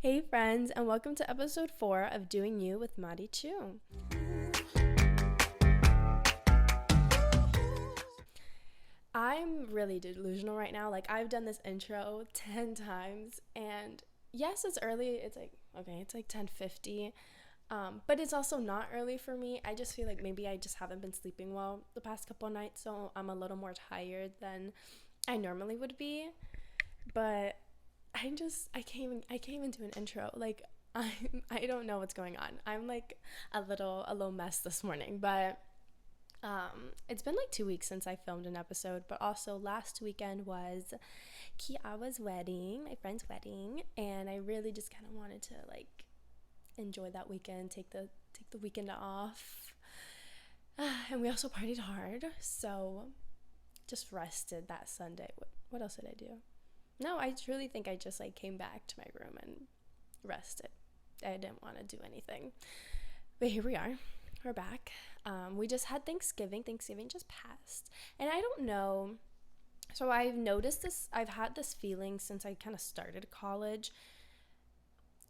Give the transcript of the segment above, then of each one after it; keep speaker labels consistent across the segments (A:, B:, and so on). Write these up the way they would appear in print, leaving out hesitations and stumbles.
A: Hey friends, and welcome to episode 4 of Doing You with Madichu. I'm really delusional right now. I've done this intro 10 times, and yes, it's early. It's like 10:50. But it's also not early for me. I just feel like maybe I just haven't been sleeping well the past couple of nights, so I'm a little more tired than I normally would be. But I came into an intro I don't know what's going on. I'm like a little mess this morning, but it's been like 2 weeks since I filmed an episode. But also last weekend was Kiawa's wedding, my friend's wedding, and I really just kind of wanted to enjoy that weekend, take the weekend off. And we also partied hard, so just rested that Sunday. What else did I do? No, I truly think I just came back to my room and rested. I didn't want to do anything. But here we are. We're back. We just had Thanksgiving. Thanksgiving just passed. And I don't know. So I've noticed this. I've had this feeling since I kind of started college.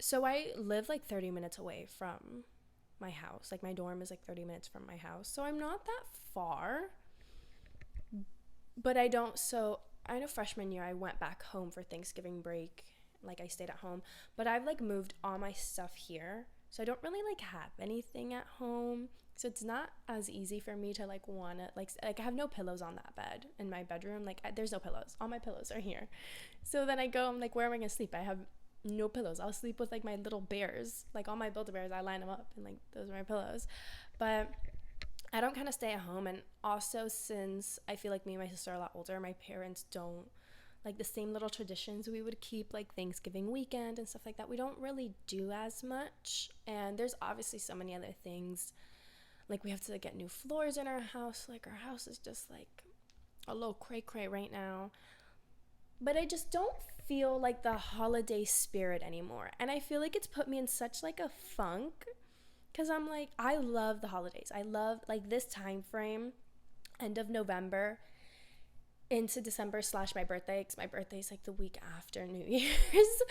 A: So I live 30 minutes away from my house. My dorm is 30 minutes from my house. So I'm not that far. But I know freshman year I went back home for Thanksgiving break. I stayed at home. But I've moved all my stuff here. So I don't really have anything at home. So it's not as easy for me to wanna I have no pillows on that bed in my bedroom. There's no pillows. All my pillows are here. So then I go, I'm where am I gonna sleep? I have no pillows. I'll sleep with my little bears. All my Build-A-Bears, I line them up and those are my pillows. But I don't kind of stay at home. And also, since I feel me and my sister are a lot older, my parents don't the same little traditions we would keep Thanksgiving weekend and stuff like that. We don't really do as much. And there's obviously so many other things. We have to get new floors in our house. Our house is just a little cray-cray right now. But I just don't feel the holiday spirit anymore. And I feel it's put me in such a funk. Because I'm I love the holidays. I love this time frame, end of November into December / my birthday, because my birthday's the week after New Year's.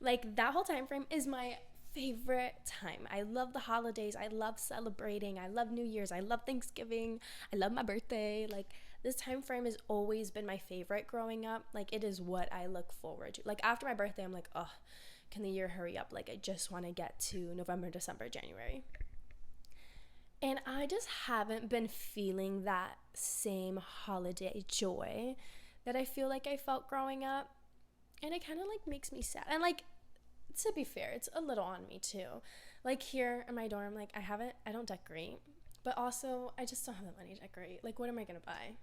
A: That whole time frame is my favorite time. I love the holidays. I love celebrating. I love New Year's. I love Thanksgiving. I love my birthday. This time frame has always been my favorite growing up. It is what I look forward to. After my birthday, I'm oh, can the year hurry up? I just want to get to November, December, January. And I just haven't been feeling that same holiday joy that I feel I felt growing up. And it kind of makes me sad. And to be fair, it's a little on me too. Here in my dorm, I don't decorate. But also, I just don't have the money to decorate. What am I going to buy?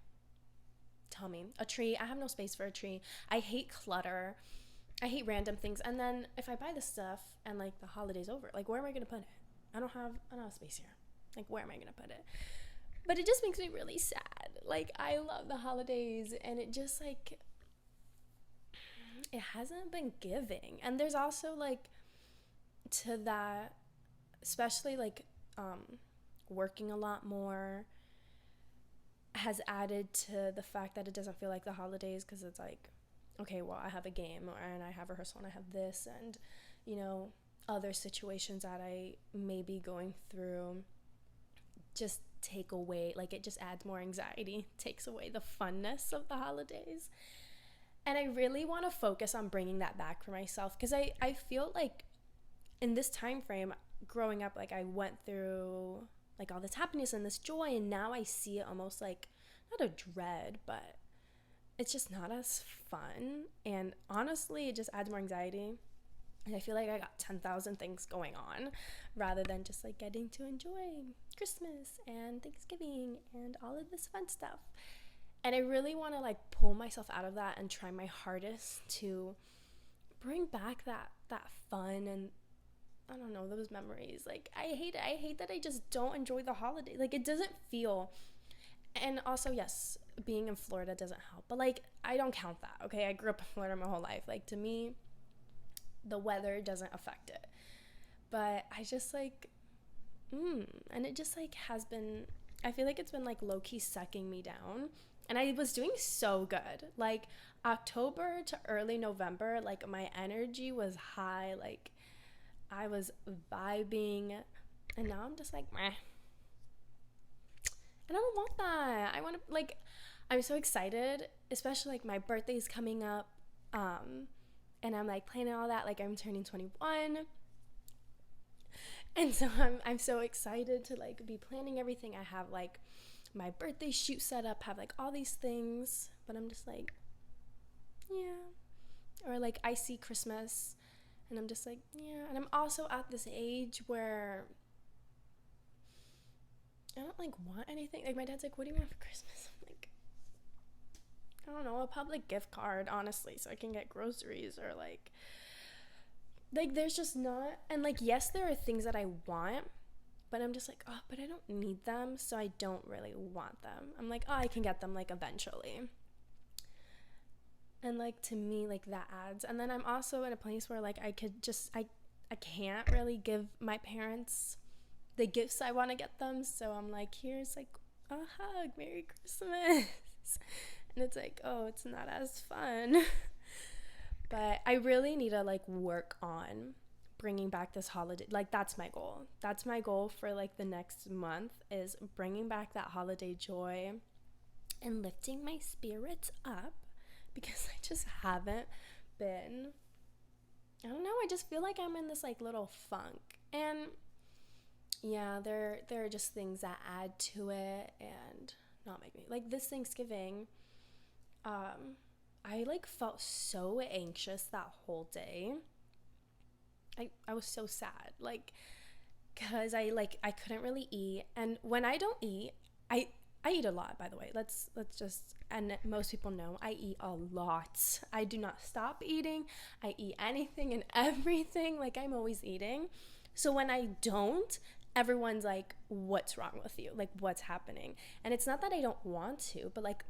A: Tell me. A tree. I have no space for a tree. I hate clutter. I hate random things. And then if I buy this stuff and the holiday's over, where am I going to put it? I don't have space here. Where am I going to put it? But it just makes me really sad. I love the holidays, and it just it hasn't been giving. And there's also to that, especially working a lot more has added to the fact that it doesn't feel like the holidays, because it's okay, well, I have a game and I have rehearsal and I have this and other situations that I may be going through just take away, it just adds more anxiety, takes away the funness of the holidays. And I really want to focus on bringing that back for myself, because I feel in this time frame growing up, I went through all this happiness and this joy, and now I see it almost not a dread, but it's just not as fun. And honestly, it just adds more anxiety. And I feel I got 10,000 things going on rather than just getting to enjoy Christmas and Thanksgiving and all of this fun stuff. And I really want to pull myself out of that and try my hardest to bring back that fun and, I don't know, those memories. I hate it. I hate that I just don't enjoy the holiday. It doesn't feel. And also, yes, being in Florida doesn't help. But I don't count that. Okay, I grew up in Florida my whole life. To me, the weather doesn't affect it. But I just and it just has been, I feel it's been low-key sucking me down. And I was doing so good. October to early November, my energy was high. I was vibing, and now I'm just like, meh. And I don't want that. I want to, like, I'm so excited, especially like my birthday's coming up. And I'm like planning all that, like I'm turning 21. And so I'm so excited to like be planning everything. I have like my birthday shoot set up, have like all these things, but I'm just like, yeah. Or like I see Christmas and I'm just like, yeah. And I'm also at this age where I don't like want anything. Like my dad's like, what do you want for Christmas? I'm like, I don't know, a public gift card, honestly, so I can get groceries, or like there's just not. And like, yes, there are things that I want, but I'm just like, oh, but I don't need them, so I don't really want them. I'm like, oh, I can get them like eventually. And like, to me, like that adds. And then I'm also in a place where like I can't really give my parents the gifts I want to get them, so I'm like, here's like a hug, Merry Christmas. And it's like, oh, it's not as fun. But I really need to like work on bringing back this holiday. Like that's my goal. That's my goal for like the next month, is bringing back that holiday joy and lifting my spirits up, because I just haven't been. I don't know, I just feel like I'm in this like little funk. And yeah, there are just things that add to it and not make me, like this Thanksgiving, I like felt so anxious that whole day. I was so sad, like, because I couldn't really eat. And when I don't eat, I eat a lot, by the way. Let's just, and most people know I eat a lot. I do not stop eating. I eat anything and everything. Like, I'm always eating. So when I don't, everyone's like, what's wrong with you? Like, what's happening? And it's not that I don't want to, but like,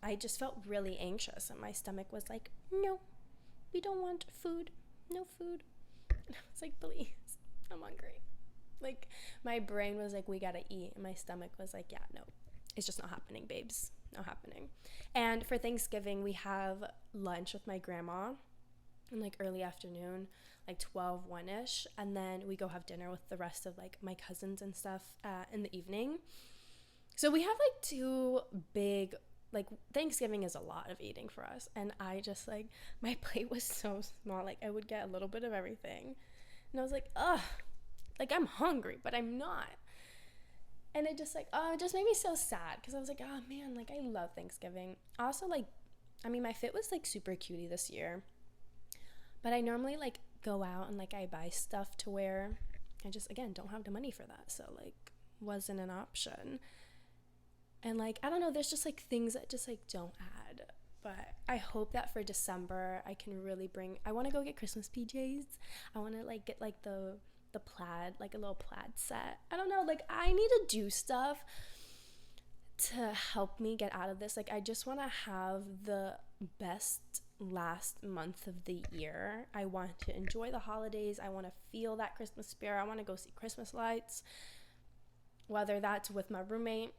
A: I just felt really anxious, and my stomach was like, no, we don't want food. No food. And I was like, please, I'm hungry. Like, my brain was like, we gotta eat. And my stomach was like, yeah, no, it's just not happening, babes. Not happening. And for Thanksgiving, we have lunch with my grandma in like early afternoon, like 12, 1-ish. And then we go have dinner with the rest of like my cousins and stuff in the evening. So we have like two big, like, Thanksgiving is a lot of eating for us. And I just like, my plate was so small. Like, I would get a little bit of everything. And I was like, ugh, like, I'm hungry, but I'm not. And it just like, oh, it just made me so sad, because I was like, oh man, like, I love Thanksgiving. Also, like, I mean, my fit was like super cutie this year, but I normally like go out and like I buy stuff to wear. I just, again, don't have the money for that, so like wasn't an option. And like, I don't know, there's just like things that just like don't add. But I hope that for December I can really bring, I want to go get Christmas PJs. I want to like get like the plaid, like a little plaid set. I don't know, like I need to do stuff to help me get out of this. Like, I just want to have the best last month of the year. I want to enjoy the holidays. I want to feel that Christmas spirit. I want to go see Christmas lights, whether that's with my roommate,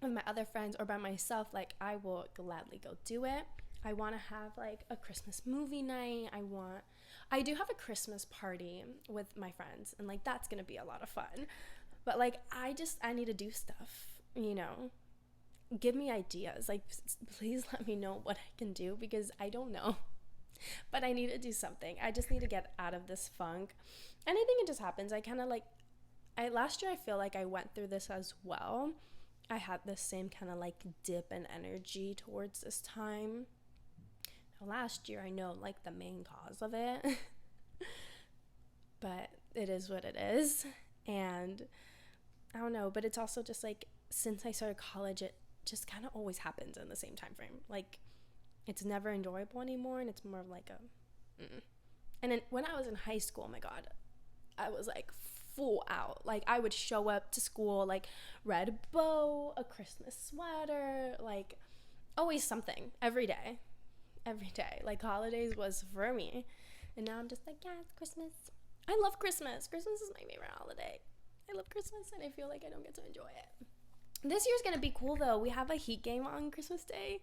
A: with my other friends, or by myself. Like, I will gladly go do it. I want to have like a Christmas movie night. I do have a Christmas party with my friends, and like that's gonna be a lot of fun. But like, I need to do stuff, you know. Give me ideas. Like, please let me know what I can do, because I don't know. But I need to do something. I just need to get out of this funk. And I think it just happens. I kind of like, last year I feel like I went through this as well. I had this same kind of like dip in energy towards this time. Now, last year I know like the main cause of it. But it is what it is. And I don't know, but it's also just like, since I started college, it just kind of always happens in the same time frame. Like, it's never enjoyable anymore, and it's more of like a And then when I was in high school, oh my god, I was like full out. Like, I would show up to school like red bow, a Christmas sweater, like always something every day. Like, holidays was for me. And now I'm just like, yeah, it's Christmas. I love Christmas. Christmas is my favorite holiday. I love Christmas, and I feel like I don't get to enjoy it. This year's gonna be cool though. We have a Heat game on Christmas Day,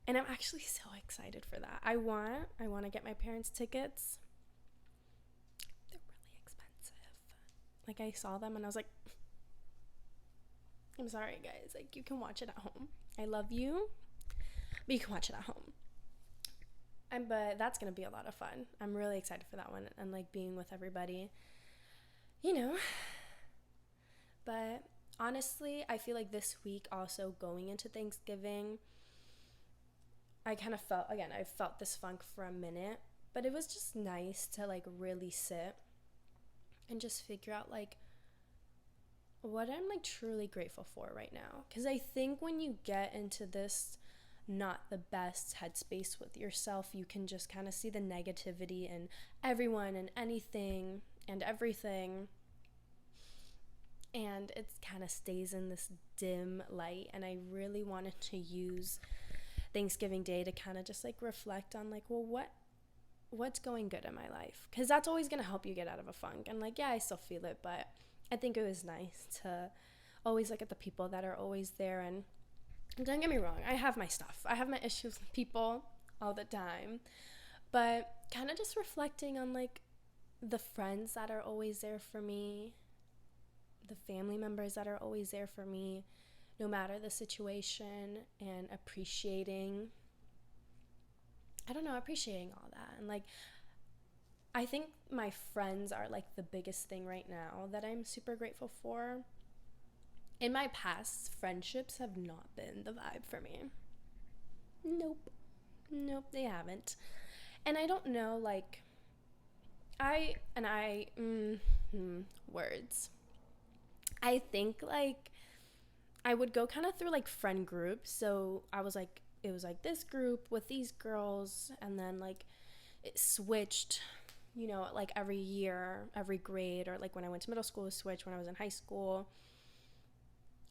A: and I'm actually so excited for that. I want to get my parents tickets. Like, I saw them and I was like, I'm sorry, guys. Like, you can watch it at home. I love you, but you can watch it at home. But that's going to be a lot of fun. I'm really excited for that one, and like being with everybody, you know. But honestly, I feel like this week also going into Thanksgiving, I kind of felt, again, I felt this funk for a minute, but it was just nice to like really sit and just figure out like what I'm like truly grateful for right now. Because I think when you get into this not the best headspace with yourself, you can just kind of see the negativity in everyone and anything and everything, and it kind of stays in this dim light. And I really wanted to use Thanksgiving Day to kind of just like reflect on like, well, what's going good in my life, because that's always going to help you get out of a funk. And like, yeah, I still feel it, but I think it was nice to always look at the people that are always there. And don't get me wrong, I have my stuff. I have my issues with people all the time. But kind of just reflecting on like the friends that are always there for me, the family members that are always there for me, no matter the situation, and appreciating all that. And like, I think my friends are like the biggest thing right now that I'm super grateful for. In my past, friendships have not been the vibe for me. Nope, they haven't. And I don't know, like, words. I think, like, I would go kind of through, like, friend groups. So it was like this group with these girls, and then, like, it switched, you know, like, every year, every grade, or, like, when I went to middle school, it switched. When I was in high school,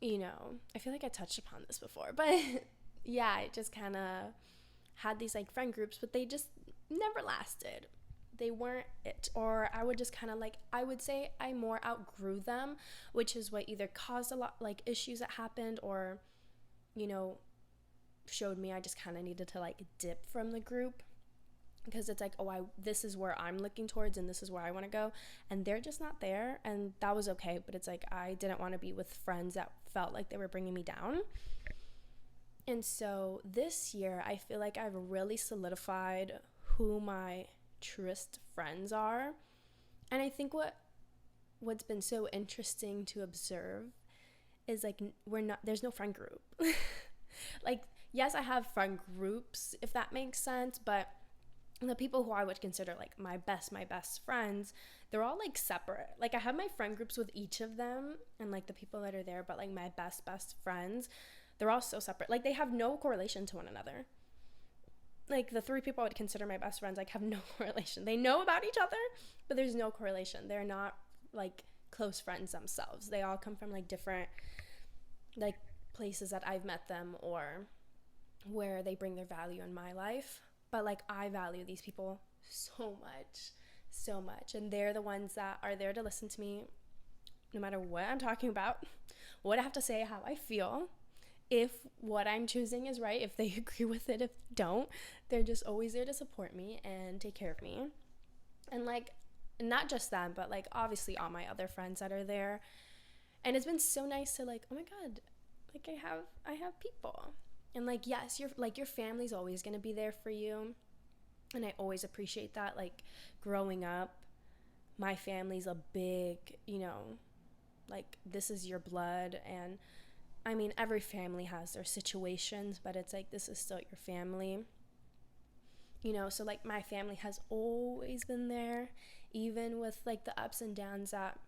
A: you know, I feel like I touched upon this before, but yeah, I just kind of had these like friend groups, but they just never lasted. They weren't it. Or I would just kind of like, I would say I more outgrew them, which is what either caused a lot like issues that happened, or, you know, showed me I just kind of needed to like dip from the group, because it's like, oh, this is where I'm looking towards and this is where I want to go, and they're just not there. And that was okay, but it's like I didn't want to be with friends that felt like they were bringing me down. And so this year I feel like I've really solidified who my truest friends are. And I think what's been so interesting to observe is like, there's no friend group. Like, yes, I have friend groups, if that makes sense, but the people who I would consider like my best friends, they're all like separate. Like, I have my friend groups with each of them and like the people that are there, but like my best friends, they're all so separate. Like, they have no correlation to one another. Like, the 3 people I would consider my best friends, like, have no correlation. They know about each other, but there's no correlation. They're not like close friends themselves. They all come from like different like places that I've met them, or where they bring their value in my life. But like, I value these people so much, and they're the ones that are there to listen to me no matter what I'm talking about, what I have to say, how I feel, if what I'm choosing is right, if they agree with it, if they don't. They're just always there to support me and take care of me. And like, not just them, but like obviously all my other friends that are there. And it's been so nice to like, oh my god, like I have people. And like, yes, your family's always going to be there for you. And I always appreciate that. Like, growing up, my family's a big, you know, like, this is your blood. And I mean, every family has their situations, but it's like, this is still your family. You know, so like, my family has always been there, even with like the ups and downs that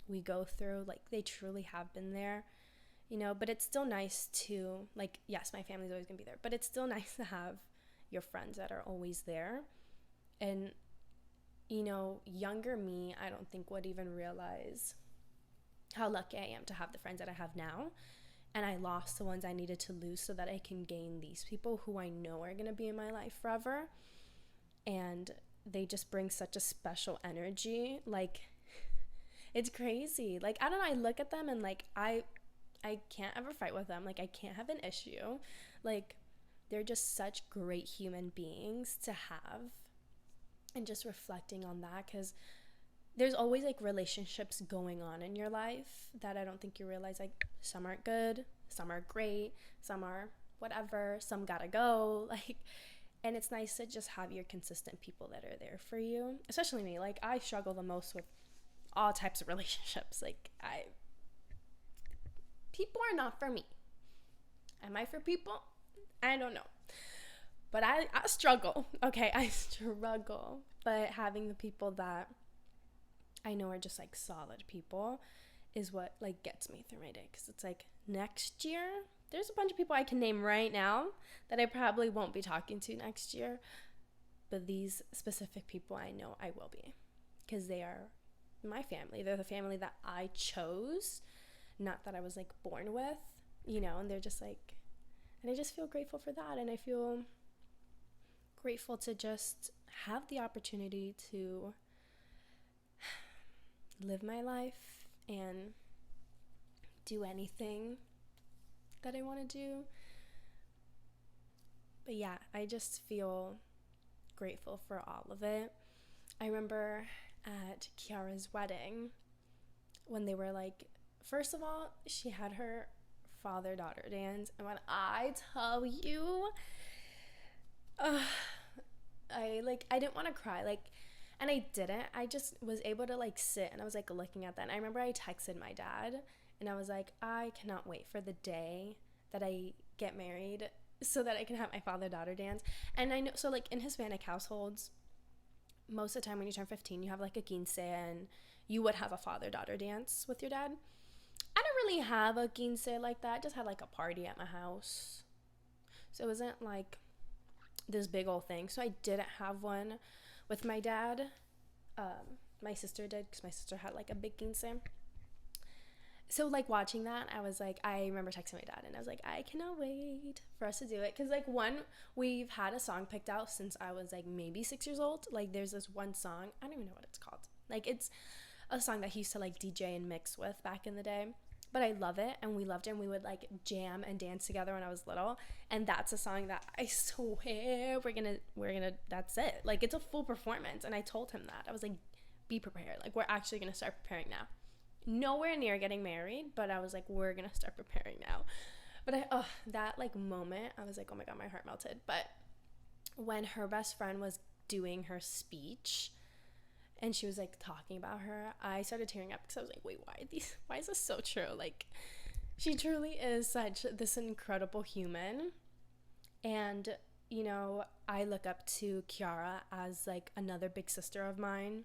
A: we go through. Like, they truly have been there. You know, but it's still nice to, like, yes, my family's always gonna be there, but it's still nice to have your friends that are always there. And, you know, younger me, I don't think would even realize how lucky I am to have the friends that I have now. And I lost the ones I needed to lose so that I can gain these people who I know are gonna be in my life forever. And they just bring such a special energy. Like, it's crazy. Like, I don't know, I look at them and like, I can't ever fight with them. Like, I can't have an issue. Like, they're just such great human beings to have. And just reflecting on that, because there's always like relationships going on in your life that I don't think you realize. Like some aren't good, some are great, some are whatever, some gotta go. Like, and it's nice to just have your consistent people that are there for you. Especially me. Like, I struggle the most with all types of relationships. Like, people are not for me. Am I for people? I don't know. But I struggle. Okay, I struggle. But having the people that I know are just like solid people is what like gets me through my day. Because it's like next year, there's a bunch of people I can name right now that I probably won't be talking to next year. But these specific people I know I will be. Because they are my family. They're the family that I chose. Not that I was like born with. You know, and they're just like, and I just feel grateful for that. And I feel grateful to just have the opportunity to live my life and do anything that I want to do. But yeah, I just feel grateful for all of it. I remember at Kiara's wedding when they were like, first of all, she had her father-daughter dance, and when I tell you, I didn't want to cry, like, and I didn't. I just was able to like sit, and I was like looking at that, and I remember I texted my dad, and I was like, I cannot wait for the day that I get married so that I can have my father-daughter dance. And I know, so like in Hispanic households, most of the time when you turn 15, you have like a quince, and you would have a father-daughter dance with your dad. I don't really have a quince like that. I just had like a party at my house. So it wasn't like this big old thing. So I didn't have one with my dad. My sister did, because my sister had like a big quince. So like watching that, I was like, I remember texting my dad, and I was like, I cannot wait for us to do it. Because like we've had a song picked out since I was like maybe 6 years old. Like there's this one song, I don't even know what it's called. Like it's a song that he used to like DJ and mix with back in the day. But I love it, and we loved it, and we would like jam and dance together when I was little. And that's a song that I swear we're gonna that's it. Like it's a full performance. And I told him that. I was like, be prepared. Like we're actually gonna start preparing now. Nowhere near getting married, but I was like, we're gonna start preparing now. But that like moment, I was like, oh my god, my heart melted. But when her best friend was doing her speech, and she was like talking about her, I started tearing up, because I was like, wait, why is this so true? Like, she truly is such this incredible human. And you know, I look up to Kiara as like another big sister of mine,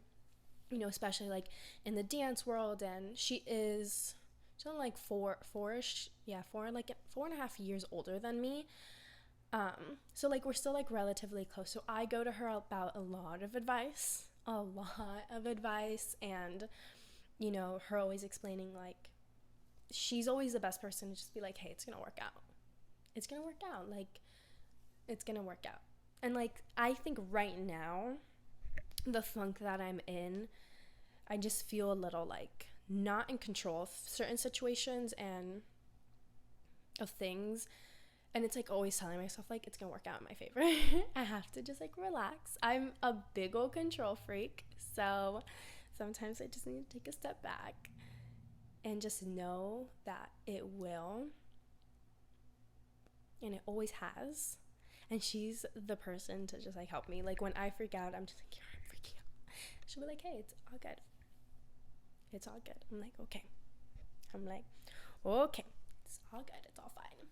A: you know, especially like in the dance world. And she's only like four and a half years older than me. So like we're still like relatively close. So I go to her about a lot of advice, and you know, her always explaining, like, she's always the best person to just be like, hey, it's gonna work out, like it's gonna work out. And like I think right now, the funk that I'm in, I just feel a little like not in control of certain situations and of things. And it's like always telling myself like it's gonna work out in my favor. I have to just like relax. I'm a big old control freak, so sometimes I just need to take a step back and just know that it will, and it always has. And she's the person to just like help me. Like when I freak out, I'm just like, yeah, I'm freaking out. She'll be like, hey, it's all good. It's all good. I'm like, okay. It's all good. It's all fine.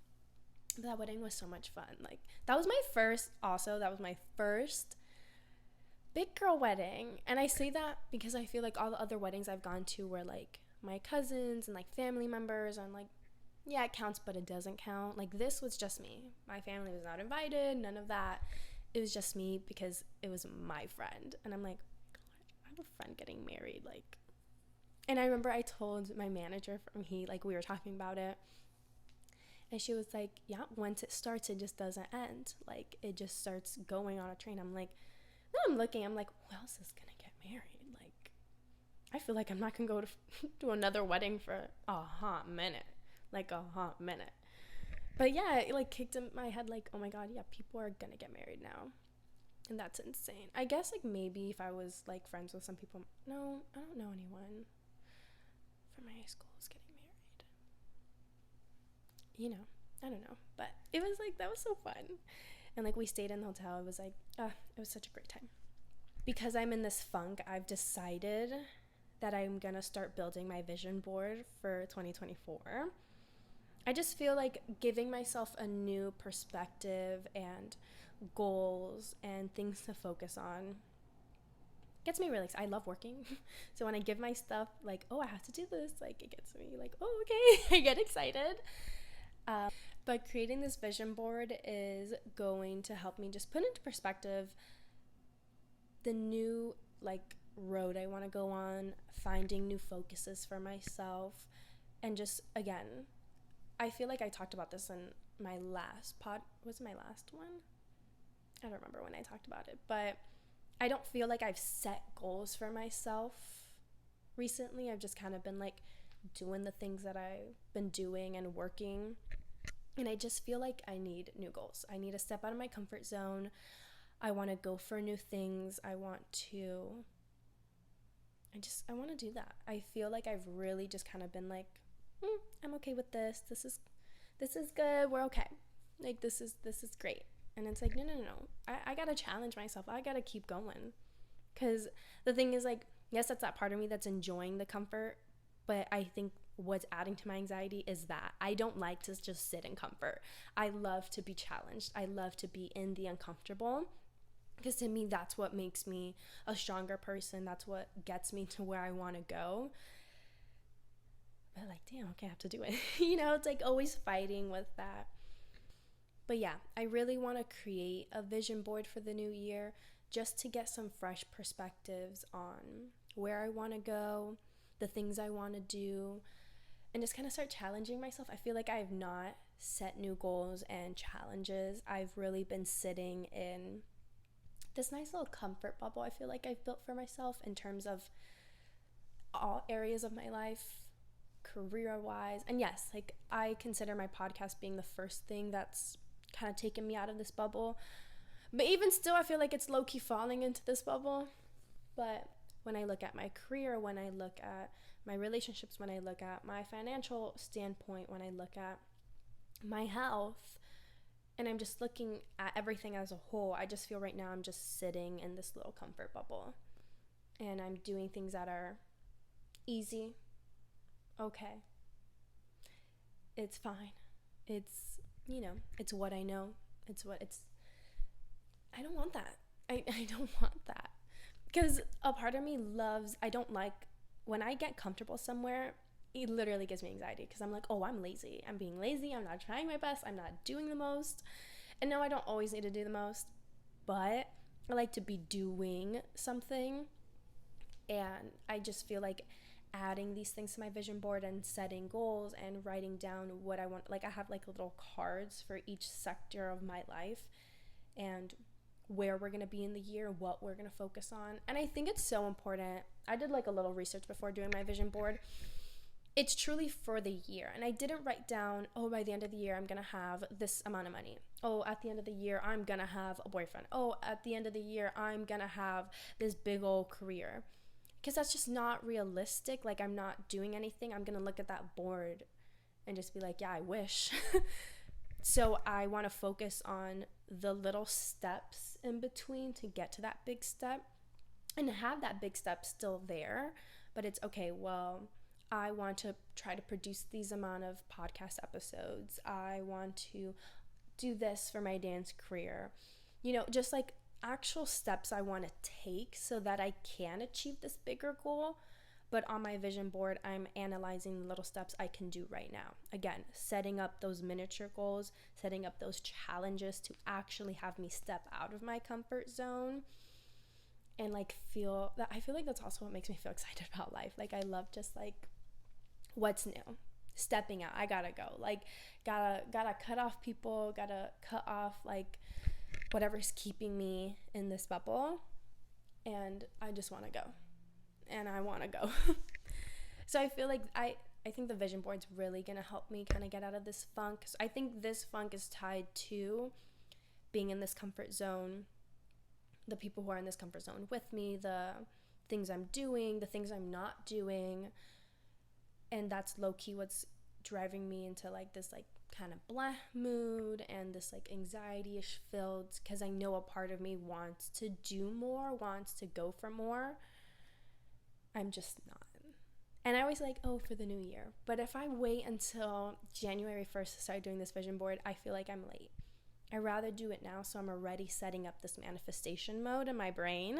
A: But that wedding was so much fun. Like that was my first big girl wedding. And I say that because I feel like all the other weddings I've gone to were like my cousins and like family members, and like, yeah, it counts, but it doesn't count. Like this was just me. My family was not invited, none of that. It was just me because it was my friend. And I'm like, I have a friend getting married, like. And I remember I told my manager we were talking about it, and she was like, yeah, once it starts, it just doesn't end. Like it just starts going on a train. I'm like, I'm like, who else is gonna get married? Like, I feel like I'm not gonna go to another wedding for a hot minute. But yeah, it like kicked in my head like, oh my god, yeah, people are gonna get married now. And that's insane. I guess like maybe if I was like friends with some people, no, I don't know anyone from my high school who's getting married. You know, I don't know. But it was like, that was so fun. And like we stayed in the hotel. It was like, it was such a great time. Because I'm in this funk, I've decided that I'm going to start building my vision board for 2024. I just feel like giving myself a new perspective and goals and things to focus on gets me really excited. I love working. So when I give my stuff like, oh, I have to do this, like it gets me like, oh, okay. I get excited. But creating this vision board is going to help me just put into perspective the new like road I want to go on, finding new focuses for myself, and just again, I feel like I talked about this in my last was it my last one? I don't remember when I talked about it, but I don't feel like I've set goals for myself recently. I've just kind of been like doing the things that I've been doing and working, and I just feel like I need new goals. I need to step out of my comfort zone. I want to go for new things. I want to do that. I feel like I've really just kind of been like, I'm okay with this. This is good. We're okay. Like this is great. And it's like, no. I got to challenge myself. I got to keep going. Cuz the thing is like, yes, that's that part of me that's enjoying the comfort, but I think what's adding to my anxiety is that I don't like to just sit in comfort. I love to be challenged. I love to be in the uncomfortable. Because to me, that's what makes me a stronger person. That's what gets me to where I want to go. But like, damn, okay, I have to do it. It's like always fighting with that. But yeah, I really want to create a vision board for the new year just to get some fresh perspectives on where I want to go, the things I want to do, and just kind of start challenging myself. I feel like I have not set new goals and challenges. I've really been sitting in this nice little comfort bubble I feel like I've built for myself in terms of all areas of my life, career-wise. And yes, like I consider my podcast being the first thing that's kind of taken me out of this bubble. But even still, I feel like it's low-key falling into this bubble. But when I look at my career, when I look at my relationships, when I look at my financial standpoint, when I look at my health, and I'm just looking at everything as a whole, I just feel right now I'm just sitting in this little comfort bubble. And I'm doing things that are easy. Okay. It's fine. It's, it's what I know. I don't want that. I don't want that. Because a part of me when I get comfortable somewhere, it literally gives me anxiety because I'm like, oh, I'm lazy. I'm being lazy. I'm not trying my best. I'm not doing the most. And no, I don't always need to do the most, but I like to be doing something. And I just feel like adding these things to my vision board and setting goals and writing down what I want. Like I have like little cards for each sector of my life and where we're going to be in the year, what we're going to focus on. And I think it's so important. I did like a little research before doing my vision board. It's truly for the year. And I didn't write down, oh, by the end of the year, I'm going to have this amount of money. Oh, at the end of the year, I'm going to have a boyfriend. Oh, at the end of the year, I'm going to have this big old career. Because that's just not realistic. Like, I'm not doing anything. I'm going to look at that board and just be like, yeah, I wish. So I want to focus on the little steps in between to get to that big step and have that big step still there. But it's okay, well, I want to try to produce these amount of podcast episodes. I want to do this for my dance career. Just like actual steps I want to take so that I can achieve this bigger goal. But on my vision board, I'm analyzing the little steps I can do right now. Again, setting up those miniature goals, setting up those challenges to actually have me step out of my comfort zone and I feel like that's also what makes me feel excited about life. Like I love just like what's new, stepping out. I gotta go, like gotta cut off people, gotta cut off like whatever's keeping me in this bubble, and I just want to go, and I want to go. So I feel like I think the vision board's really gonna help me kind of get out of this funk. So I think this funk is tied to being in this comfort zone, the people who are in this comfort zone with me, the things I'm doing, the things I'm not doing. And that's low-key what's driving me into like this like kind of blah mood and this like anxiety-ish filled, because I know a part of me wants to do more, wants to go for more. I'm just not. And I always like, oh, for the new year. But if I wait until January 1st to start doing this vision board, I feel like I'm late. I'd rather do it now, so I'm already setting up this manifestation mode in my brain.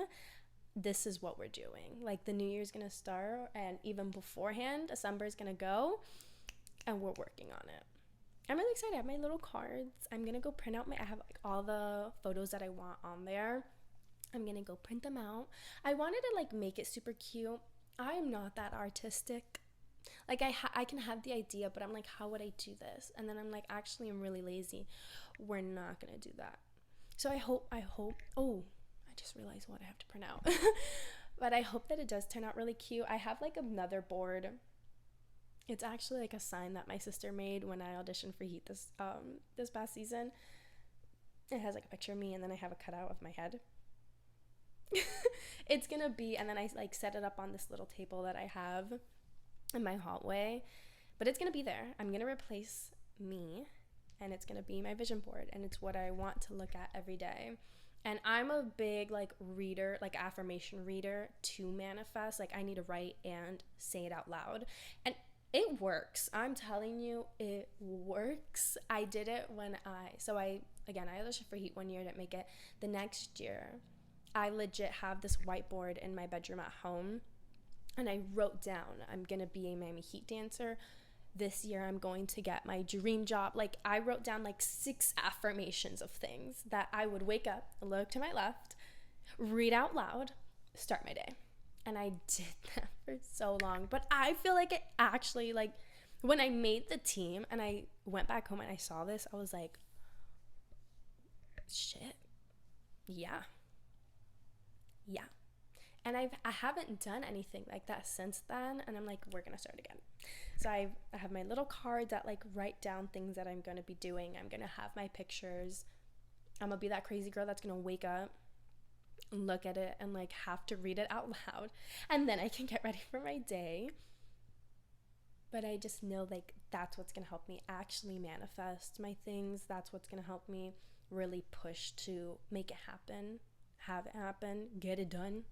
A: This is what we're doing. Like, the new year's gonna start, and even beforehand, December is gonna go, and we're working on it. I'm really excited. I have my little cards. I'm gonna go print out I have like all the photos that I want on there. I'm gonna go print them out. I wanted to like make it super cute. I'm not that artistic. Like, I can have the idea, but I'm like, how would I do this? And then I'm like, actually, I'm really lazy. We're not gonna do that. So I hope, oh, I just realized what I have to print out. But I hope that it does turn out really cute. I have like another board. It's actually like a sign that my sister made when I auditioned for Heat this past season. It has like a picture of me, and then I have a cutout of my head. It's gonna be, and then I like set it up on this little table that I have in my hallway, but it's gonna be there. I'm gonna replace me, and it's gonna be my vision board, and it's what I want to look at every day. And I'm a big like reader, like affirmation reader to manifest. Like, I need to write and say it out loud, and it works. I'm telling you, it works. I did it when I auditioned for Heat one year, didn't make it. The next year, I legit have this whiteboard in my bedroom at home, and I wrote down, I'm gonna be a Miami Heat dancer. This year I'm going to get my dream job. Like, I wrote down like 6 affirmations of things that I would wake up, look to my left, read out loud, start my day. And I did that for so long. But I feel like it actually, like, when I made the team and I went back home and I saw this, I was like, shit, yeah. And I haven't done anything like that since then, and I'm like, we're gonna start again. So I have my little card that like write down things that I'm gonna be doing. I'm gonna have my pictures. I'm gonna be that crazy girl that's gonna wake up, look at it, and like have to read it out loud, and then I can get ready for my day. But I just know like that's what's gonna help me actually manifest my things. That's what's gonna help me really push to make it happen, have it happen, get it done.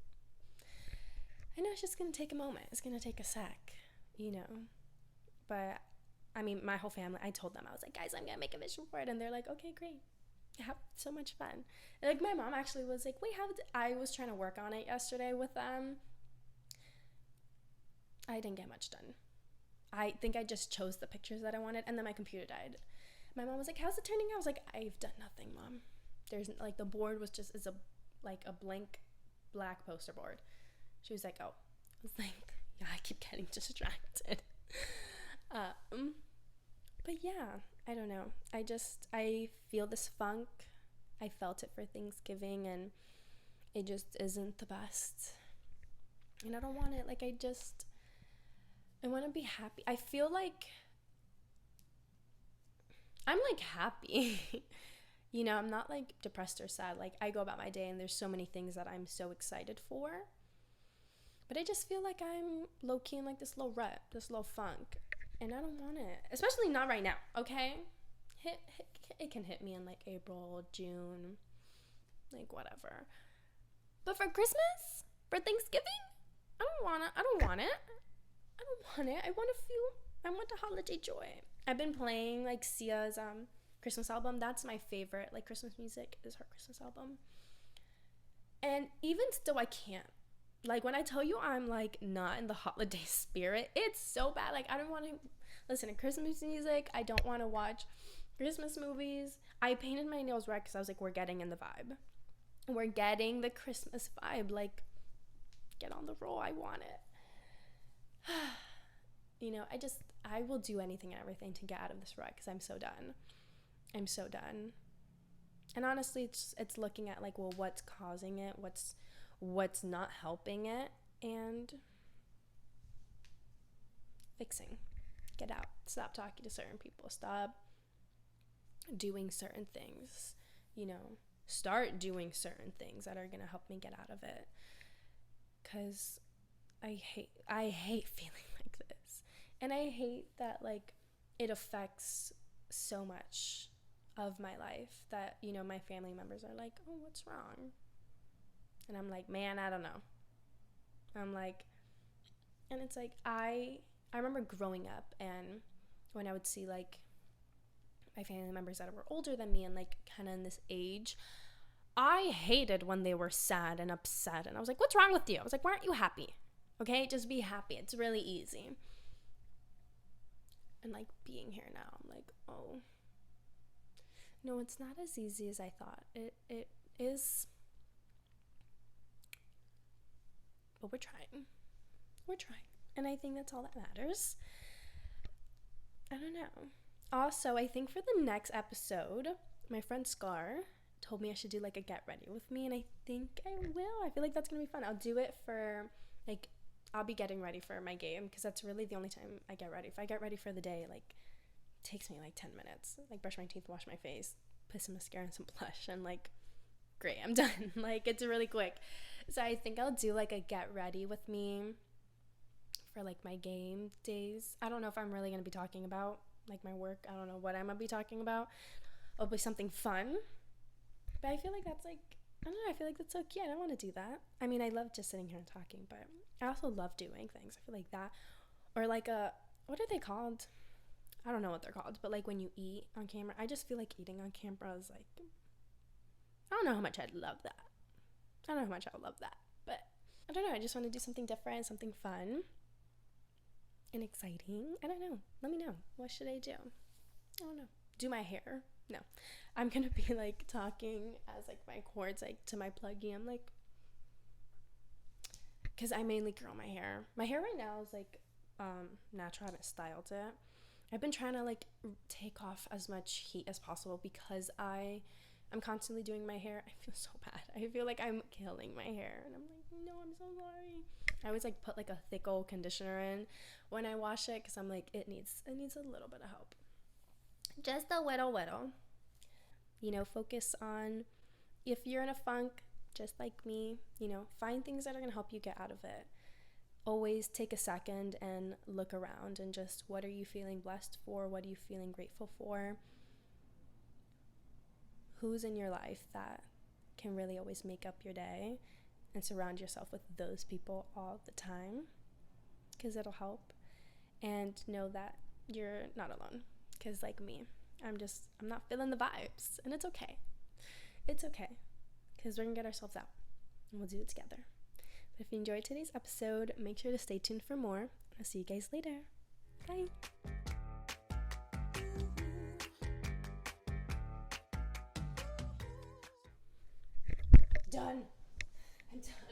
A: I know it's just gonna take a moment. It's gonna take a sec, you know. But I mean, my whole family, I told them, I was like, guys, I'm gonna make a vision board, and they're like, okay, great. Have so much fun. And, like, my mom actually was like, wait, I was trying to work on it yesterday with them. I didn't get much done. I think I just chose the pictures that I wanted, and then my computer died. My mom was like, how's it turning out? I was like, I've done nothing, Mom. There's like, the board was just a blank black poster board. She was like, oh. I was like, yeah, I keep getting distracted. But yeah, I don't know. I feel this funk. I felt it for Thanksgiving, and it just isn't the best. And I don't want it. Like, I want to be happy. I feel like I'm like happy. You know, I'm not like depressed or sad. Like, I go about my day and there's so many things that I'm so excited for. But I just feel like I'm low-key in like this little rut, this little funk. And I don't want it. Especially not right now, okay? It can hit me in like April, June, like whatever. But for Christmas? For Thanksgiving? I don't want it. I want the holiday joy. I've been playing like Sia's Christmas album. That's my favorite. Like, Christmas music is her Christmas album. And even still, I can't. Like, when I tell you I'm like not in the holiday spirit, it's so bad. Like, I don't want to listen to Christmas music. I don't want to watch Christmas movies. I painted my nails red because I was like, we're getting in the vibe. We're getting the Christmas vibe. Like, get on the roll. I want it. You know, I will do anything and everything to get out of this rut because I'm so done. And honestly, it's looking at like, well, what's causing it? What's not helping it, and fixing. Get out. Stop talking to certain people. Stop doing certain things. You know, start doing certain things that are going to help me get out of it. Because I hate feeling like this. And I hate that, like, it affects so much of my life that, you know, my family members are like, oh, what's wrong? And I'm like, man, I don't know. I'm like, and it's like, I remember growing up, and when I would see, like, my family members that were older than me and, like, kind of in this age, I hated when they were sad and upset. And I was like, what's wrong with you? I was like, why aren't you happy? Okay, just be happy. It's really easy. And, like, being here now, I'm like, oh, no, it's not as easy as I thought. It is, but we're trying. And I think that's all that matters. I don't know. Also, I think for the next episode, my friend Scar told me I should do, like, a get ready with me, and I think I will. I feel like that's gonna be fun. I'll do it for, like, I'll be getting ready for my game, because that's really the only time I get ready. If I get ready for the day, like, it takes me like 10 minutes. Like, brush my teeth, wash my face, put some mascara and some blush, and, like, great, I'm done. Like, it's really quick. So I think I'll do, like, a get ready with me for, like, my game days. I don't know if I'm really gonna be talking about, like, my work. I don't know what I'm gonna be talking about. It'll be something fun. But I feel like that's, like, I don't know, I feel like that's so cute. I don't want to do that. I mean, I love just sitting here and talking, but I also love doing things. I feel like that, or like what are they called? I don't know what they're called, but, like, when you eat on camera, I just feel like eating on camera is, like, I don't know how much I'd love that. I don't know how much I would love that, but I don't know. I just want to do something different, something fun and exciting. I don't know. Let me know. What should I do? I don't know. Do my hair? No. I'm gonna be, like, talking as, like, my cords, like, to my pluggy. I'm like, because I mainly curl my hair. My hair right now is, like, natural. I haven't styled it. I've been trying to, like, take off as much heat as possible because I'm constantly doing my hair. I feel so bad. I feel like I'm killing my hair, and I'm like, no, I'm so sorry. I always, like, put, like, a thick old conditioner in when I wash it, because I'm like, it needs a little bit of help. Just a little. You know, focus on, if you're in a funk, just like me, you know, find things that are going to help you get out of it. Always take a second and look around and just, what are you feeling blessed for? What are you feeling grateful for? Who's in your life that can really always make up your day, and surround yourself with those people all the time, because it'll help. And know that you're not alone, because, like me, I'm not feeling the vibes, and it's okay, because we're gonna get ourselves out, and we'll do it together. But if you enjoyed today's episode, make sure to stay tuned for more. I'll see you guys later. Bye. Done. I'm done.